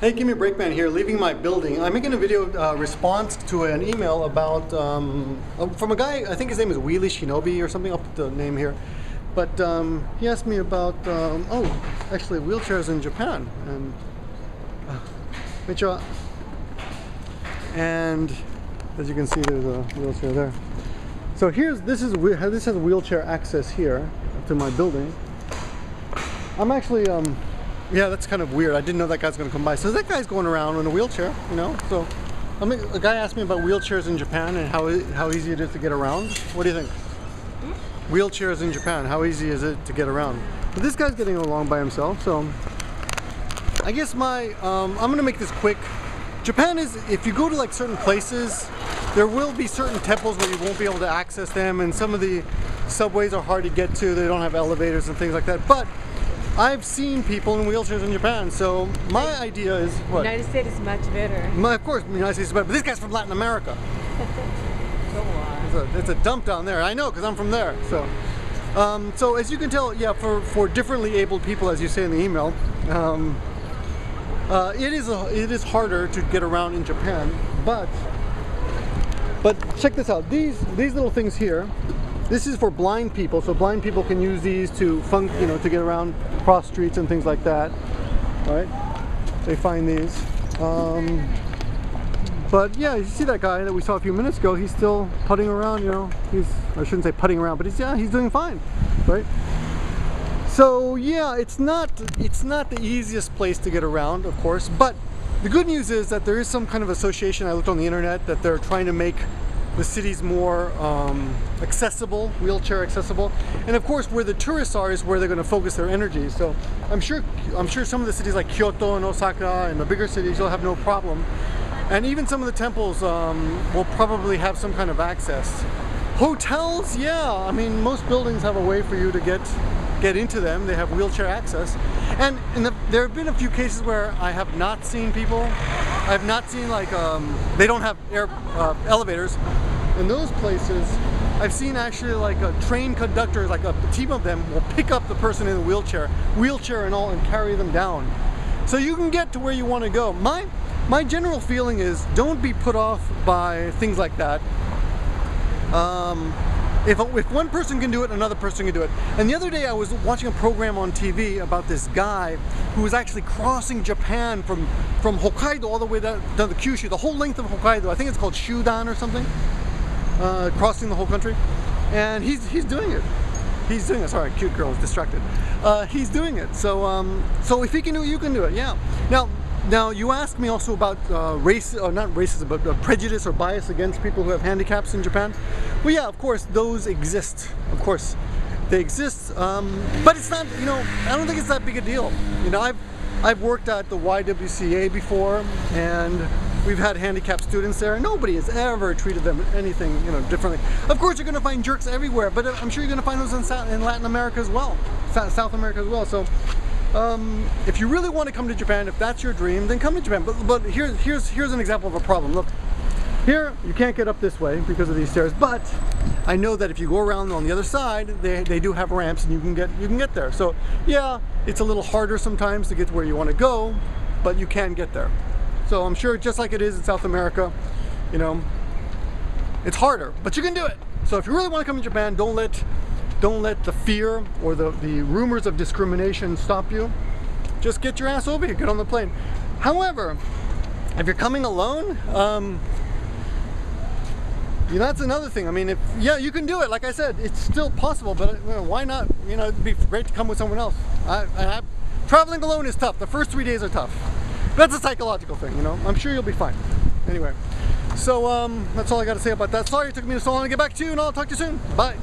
Hey, give me a break, man. Here, leaving my building. I'm making a video response to an email about from a guy. I think his name is wheelieshinobi or something. I'll put the name here. But he asked me about actually wheelchairs in Japan, and as you can see, there's a wheelchair there. So this has wheelchair access here to my building. I'm actually yeah, that's kind of weird. I didn't know that guy's going to come by. So that guy's going around in a wheelchair, you know. So a guy asked me about wheelchairs in Japan and how easy it is to get around. What do you think? Wheelchairs in Japan, how easy is it to get around? But this guy's getting along by himself, so I guess I'm going to make this quick. Japan is, if you go to like certain places, there will be certain temples where you won't be able to access them, and some of the subways are hard to get to. They don't have elevators and things like that. But I've seen people in wheelchairs in Japan, so my idea is what? The United States is much better. Of course, the United States is better, but this guy's from Latin America. It's a dump down there. I know, because I'm from there. So, so as you can tell, yeah, for differently abled people, as you say in the email, it is harder to get around in Japan. But check this out. These little things here. This is for blind people, so blind people can use these to to get around cross streets and things like that. Right? They find these. But yeah, you see that guy that we saw a few minutes ago. He's still putting around. You know, I shouldn't say putting around, but he's doing fine, right? So yeah, it's not the easiest place to get around, of course. But the good news is that there is some kind of association. I looked on the internet that they're trying to make the cities more accessible, wheelchair accessible, and of course where the tourists are is where they're going to focus their energy. So I'm sure some of the cities like Kyoto and Osaka and the bigger cities will have no problem, and even some of the temples will probably have some kind of access. Hotels, yeah, I mean most buildings have a way for you to get into them. They have wheelchair access, and there have been a few cases where I have not seen people. I have not seen like they don't have elevators. In those places, I've seen actually like a train conductor, like a team of them will pick up the person in the wheelchair and all, and carry them down. So you can get to where you want to go. My general feeling is don't be put off by things like that. If one person can do it, another person can do it. And the other day I was watching a program on TV about this guy who was actually crossing Japan from Hokkaido all the way down to Kyushu, the whole length of Hokkaido. I think it's called Shudan or something, crossing the whole country. And he's doing it. He's doing it. Sorry, cute girl is distracted. He's doing it. So if he can do it, you can do it. Yeah. Now you asked me also about not racism, but prejudice or bias against people who have handicaps in Japan. Well, yeah, of course, those exist. Of course, they exist. But it's not, I don't think it's that big a deal. I've worked at the YWCA before, and we've had handicapped students there. Nobody has ever treated them anything, differently. Of course, you're going to find jerks everywhere, but I'm sure you're going to find those in Latin America as well, South America as well. So. If you really want to come to Japan, if that's your dream, then come to Japan. But here's an example of a problem. Look, here you can't get up this way because of these stairs. But I know that if you go around on the other side, they do have ramps, and you can get there. So yeah, it's a little harder sometimes to get to where you want to go, but you can get there. So I'm sure just like it is in South America, it's harder, but you can do it. So if you really want to come to Japan, don't let the fear or the rumors of discrimination stop you. Just get your ass over here, get on the plane. However, if you're coming alone, that's another thing. I mean, you can do it. Like I said, it's still possible, but why not? It'd be great to come with someone else. Traveling alone is tough. The first 3 days are tough. That's a psychological thing, I'm sure you'll be fine. Anyway, so that's all I got to say about that. Sorry it took me so long to get back to you, and I'll talk to you soon. Bye.